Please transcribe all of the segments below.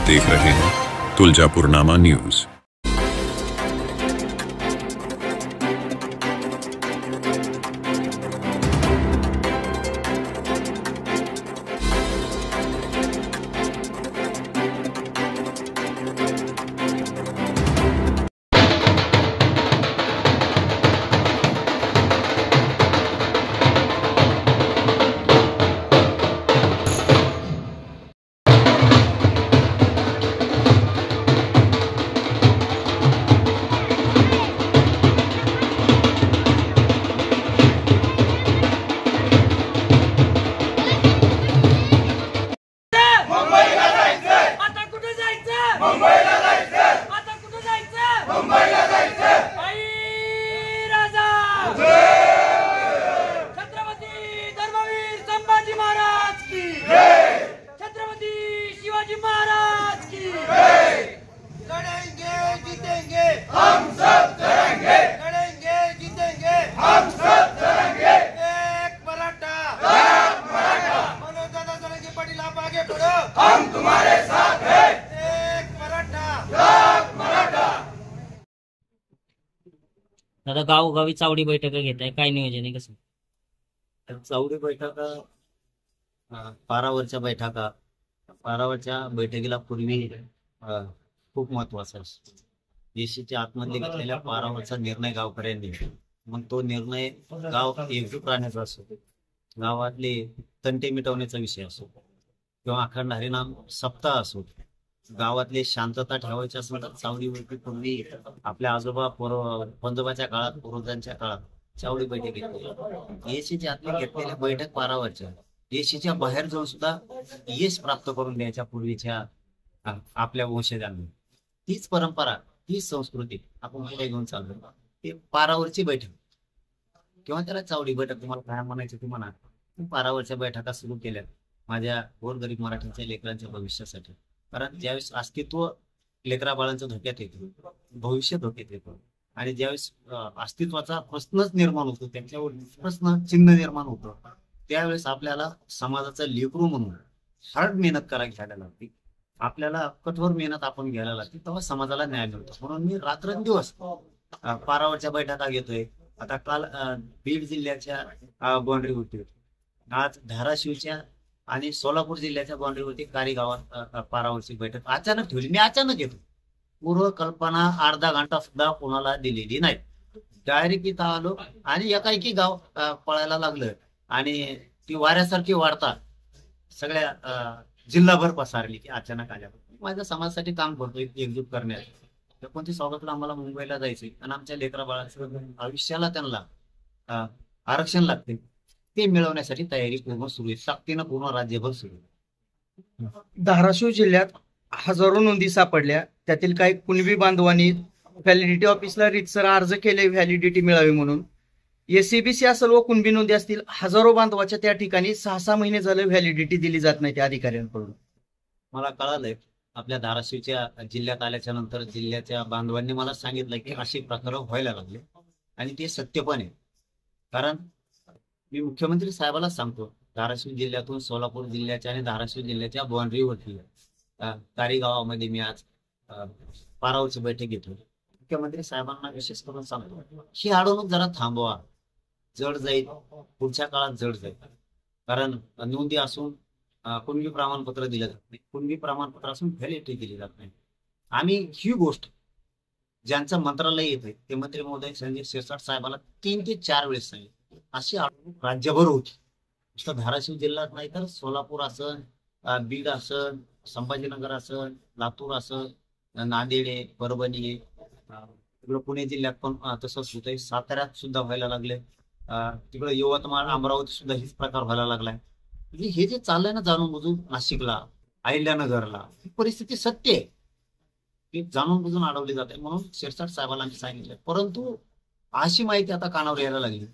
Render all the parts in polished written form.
देख रहे हैं तुलजापुरनामा न्यूज। आता गावोगावी चावडी बैठका घेत आहे, काय नियोजन आहे कसं? चावडी बैठका, पारावरच्या बैठका, पारावरच्या बैठकीला पूर्वी खूप महत्वाचा असतो. देशाच्या आतमध्ये घेतलेल्या पारावरचा निर्णय गावकऱ्यांनी, मग तो निर्णय गाव एकजूट राहण्याचा असो, गावातले तंटे मिटवण्याचा विषय असो, किंवा अखंड हरिनाम सप्ताह असो, गावातले शांतता ठेवायची असेल तर चावडीवरती पूर्वी आपल्या आजोबा पंजोबाच्या काळात, पूर्वजांच्या काळात चावडी बैठक घेतली. देशाच्या आतमध्ये घेतलेल्या बैठक पारावरच्या, देशाच्या बाहेर जाऊन सुद्धा यश प्राप्त करून द्यायच्या पूर्वीच्या आपल्या वंशजांनी. तीच परंपरा, तीच संस्कृती आपण पुढे घेऊन चाललो. ते पारावरची बैठक किंवा त्याला चावडी बैठक, तुम्हाला काय म्हणायचं ते म्हणा. पारावरच्या बैठका सुरू केल्या माझ्या गोरगरीब मराठ्यांच्या लेकरांच्या भविष्यासाठी. कारण ज्यावेळेस अस्तित्व लेकरा बाळांच्या धोक्यात येतो, भविष्य धोक्यात येतो, आणि ज्यावेळेस अस्तित्वाचा प्रश्नच निर्माण होतो, त्यांच्यावर प्रश्न चिन्ह निर्माण होतं, त्यावेळेस आपल्याला समाजाचा लेकरू म्हणून हार्ड मेहनत घ्यायला लागते. आपल्याला कठोर मेहनत आपण घ्यायला लागते, तेव्हा समाजाला न्याय मिळतो. म्हणून मी रात्रंदिवस पारावरच्या बैठका घेतोय. आता काल बीड जिल्ह्याच्या बाउंड्रीवरती, आज धाराशिवच्या आणि सोलापूर जिल्ह्याच्या बाउंड्रीवरती कारी गावात पारावरची बैठक अचानक ठेवली. मी अचानक येतो, पूर्व कल्पना अर्धा घंटा सुद्धा कोणाला दिलेली नाही. डायरेक्ट इथं आलो आणि एकाएकी गाव पळायला लागलं, आणि ती वाऱ्यासारखी वाढता सगळ्या जिल्हाभर पसरली की अचानक आल्या. माझ्या समाजासाठी काम करतोय एकजूट करण्यात. कोणती स्वागतला आम्हाला मुंबईला जायचंय, आणि आमच्या लेकरा बाळाचं आयुष्याला त्यांना आरक्षण लागते, ते मिळवण्यासाठी तयारी पूर्ण सुरू आहे, ताकदीनं पूर्ण राज्यभर सुरू आहे. धाराशिव जिल्ह्यात हजारो नोंदी सापडल्या, त्यातील काही कुणबी बांधवांनी व्हॅलिडिटी ऑफिसला रितसर अर्ज केले व्हॅलिडिटी मिळावी म्हणून. एसीबीसी या सर्व कुणबी नोंदी असतील. हजारो बांधवाच्या त्या ठिकाणी 6-6 महिने झाले व्हॅलिडिटी दिली जात नाही त्या अधिकाऱ्यांकडून. मला कळालंय, आपल्या धाराशिवच्या जिल्ह्यात आल्याच्या नंतर जिल्ह्याच्या बांधवांनी मला सांगितलं की असे प्रकार व्हायला लागले, आणि ते सत्य पण आहे. कारण मी मुख्यमंत्री साहेबाला सांगतो, धाराशिव जिल्ह्यातून सोलापूर जिल्ह्याच्या आणि धाराशिव जिल्ह्याच्या बाउंड्रीवरती कारी गावामध्ये मी आज पारावरची बैठक घेतो. मुख्यमंत्री साहेबांना विशेष करून सांगतो, ही अडवणूक जरा थांबवा, जड जाईल, पुढच्या काळात जड जाईल. कारण नोंदी असून कुणबी प्रमाणपत्र दिलं जात नाही, कुणबी प्रमाणपत्र असून व्हॅलिडिटी दिली जात नाही. आम्ही ही गोष्ट ज्यांचं मंत्रालय येते ते मंत्री महोदय संजय शिरसाट साहेबांना 3 ते 4 वेळेस सांगितलं. अशी अडवणूक राज्यभर होती, नुसतं धाराशिव जिल्ह्यात नाही तर सोलापूर असन, बीड असन, संभाजीनगर असन, लातूर असन, नांदेड आहे, परभणी आहे, तिकडं पुणे जिल्ह्यात पण तसंच होतंय. साताऱ्यात सुद्धा व्हायला लागले, तिकडं यवतमाळ, अमरावती सुद्धा हेच प्रकार व्हायला लागलाय. म्हणजे हे जे चाललंय ना जाणून बुजून, नाशिकला, अहिल्यानगरला, ही परिस्थिती सत्य आहे, ती जाणून बुजून अडवली जाते. म्हणून शिरसाट साहेबांना मी सांगितलं. परंतु अशी माहिती आता कानावर यायला लागली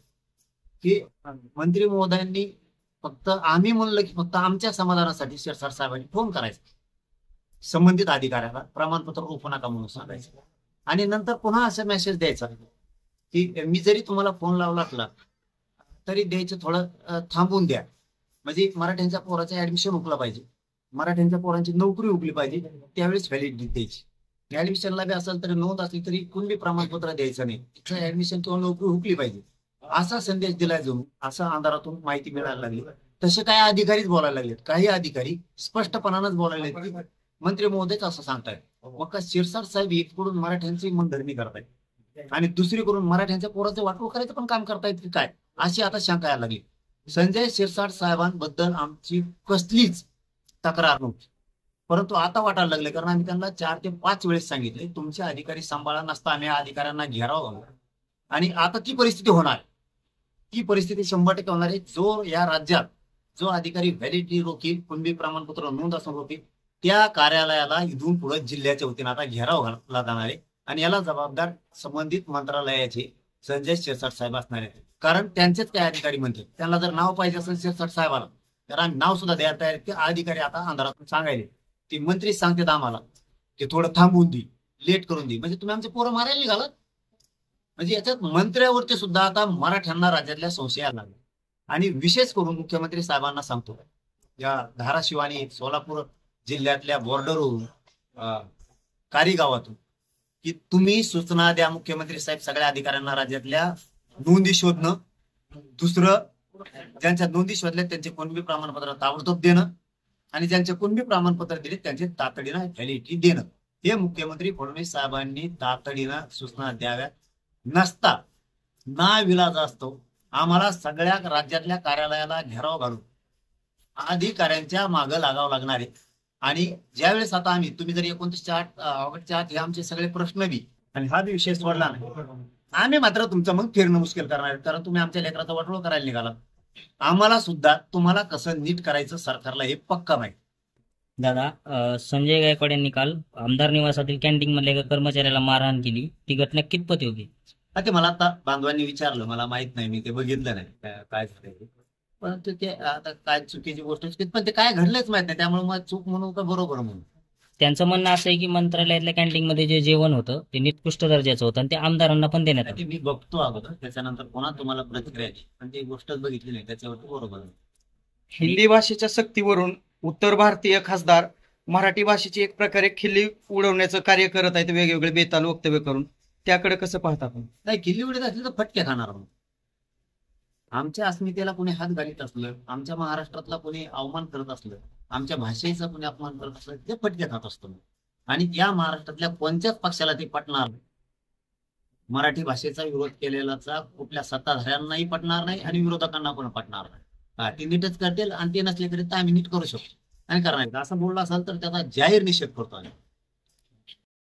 की मंत्री महोदयांनी फक्त आम्ही म्हणलं की फक्त आमच्या समाधानासाठी शिरसाट साहेबांनी फोन करायचा संबंधित अधिकाऱ्याला, प्रमाणपत्र रोखू नका म्हणून सांगायचं, आणि नंतर पुन्हा असा मेसेज द्यायचा की मी जरी तुम्हाला फोन लावला असला तरी द्यायचं, थोडं थांबून द्या, म्हणजे मराठ्यांच्या पोराचं ऍडमिशन हुकलं पाहिजे, मराठ्यांच्या पोरांची नोकरी हुकली पाहिजे त्यावेळेस व्हॅलिडिटी द्यायची. ऍडमिशनला बी असेल तरी नोंद असली तरी कुणबी प्रमाणपत्र द्यायचं नाही, तिथं ऍडमिशन किंवा नोकरी हुकली पाहिजे असा संदेश दिला जाऊन असं अंधारातून माहिती मिळायला लागली. तसे काही अधिकारीच बोलायला लागलेत, काही अधिकारी स्पष्टपणानंच बोलायला लागले की मंत्री महोदयच असं सांगतायत. मग का शिरसाट साहेब एकीकडून मराठ्यांची मनधरणी करतायत आणि दुसरीकडून मराठ्यांच्या पोराचं वाटोळ करायचं पण काम करतायत की काय, अशी आता शंका यायला लागली. संजय शिरसाट साहेबांबद्दल आमची कसलीच तक्रार नव्हती, परंतु आता वाटायला लागले कारण आम्ही त्यांना 4 ते 5 वेळेस सांगितले तुमचे अधिकारी सांभाळा नसता आम्ही अधिकाऱ्यांना घेराव घालू. आणि आता ती परिस्थिती होणार, ती परिस्थिती 100% होणार आहे. जो या राज्यात जो अधिकारी व्हॅलिडिटी रोखील, कुणबी प्रमाणपत्र नोंद असून रोखील, त्या कार्यालयाला इथून पुढे जिल्ह्याच्या वतीने आता घेराव घातला जाणार आहे आणि याला जबाबदार संबंधित मंत्रालयाचे संजय शिरसाट साहेब असणार आहेत. कारण त्यांचेच काही अधिकारी म्हणते त्यांना जर नाव पाहिजे असेल शिरसाट साहेबाला तर आम्ही नाव सुद्धा द्यायला तयार. ते अधिकारी आता अंधारातून सांगायले, ती मंत्री सांगतात आम्हाला ते थोडं थांबवून दे, लेट करून दे, म्हणजे तुम्ही आमचे पोरं मारायला निघालात. म्हणजे याच्यात मंत्र्यावरती सुद्धा आता मराठ्यांना राज्यातल्या संशय आला लागला. आणि विशेष करून मुख्यमंत्री साहेबांना सांगतो, या धाराशिव आणि सोलापूर जिल्ह्यातल्या बॉर्डरवरून कारीगावातून की तुम्ही सूचना द्या मुख्यमंत्री साहेब सगळ्या अधिकाऱ्यांना राज्यातल्या नोंदी शोधणं, दुसरं ज्यांच्या नोंदी शोधल्या त्यांचे कुणबी प्रमाणपत्र ताबडतोब देणं आणि ज्यांचे कुणबी प्रमाणपत्र दिले त्यांचे तातडीनं व्हॅलिडिटी देणं, हे मुख्यमंत्री फडणवीस साहेबांनी तातडीनं सूचना द्याव्यात. नसता नाविलाज असतो आम्हाला सगळ्या राज्यातल्या कार्यालयाला घेराव घालून अधिकाऱ्यांच्या मागं लागावं लागणार आहे. आणि ज्यावेळेस आता आम्ही तुम्ही जर 29 ऑगस्टच्या आत हे आमचे सगळे प्रश्न बी आणि हा बी विषय सोडला नाही, आम्ही मात्र तुमचं मग फिरणं मुश्किल करणार आहे. कारण तुम्ही आमच्या लेकराचा वाटोळ करायला निघाला. आम्हाला सुद्धा तुम्हाला कसं नीट करायचं सरकारला हे पक्का माहिती. दादा, संजय गायकवाड यांनी काल आमदार निवासातील कॅन्टीन मधल्या एका कर्मचाऱ्याला मारहाण केली, ती घटना कितपत होती? ते मला आता बांधवांनी विचारलं, मला माहित नाही, मी ते बघितलं नाही काय झालं ते. परंतु ते आता काय चुकीची गोष्ट पण ते काय घडलंच माहित नाही, त्यामुळे मग चूक म्हणून का बरोबर म्हणून. त्यांचं म्हणणं असं आहे की मंत्रालयातल्या कॅन्टीनमध्ये जे जेवण होतं ते निकृष्ट दर्जाचं होतं आणि ते आमदारांना पण देण्यात आलं. मी बघतो अगोदर, त्याच्यानंतर पुन्हा तुम्हाला प्रतिक्रिया द्यायची, पण ती गोष्टच बघितली नाही त्याच्यावरती बरोबर. हिंदी भाषेच्या सक्तीवरून उत्तर भारतीय खासदार मराठी भाषेची एक प्रकारे खिल्ली उडवण्याचं कार्य करत आहेत वेगवेगळे बेताल वक्तव्य करून, त्याकडे कसं पाहता आपण? नाही, किल्ली उडीत असली तर फटके खाणार म्हणून. आमच्या अस्मितेला कोणी हात घालीत असलं, आमच्या महाराष्ट्रातला कोणी अवमान करत असलं, आमच्या भाषेचा कोणी अपमान करत असलं, ते फटके खात असतो. आणि या महाराष्ट्रातल्या कोणत्याच पक्षाला ते पटणार नाही. मराठी भाषेचा विरोध केलेलाचा कुठल्या सत्ताधाऱ्यांनाही पटणार नाही आणि विरोधकांना पण पटणार नाही. ते नीटच करतील आणि ते नसले तरी तर आम्ही नीट करू शकतो आणि करणार. असं बोललं असाल तर त्याचा जाहीर निषेध करतो आम्ही.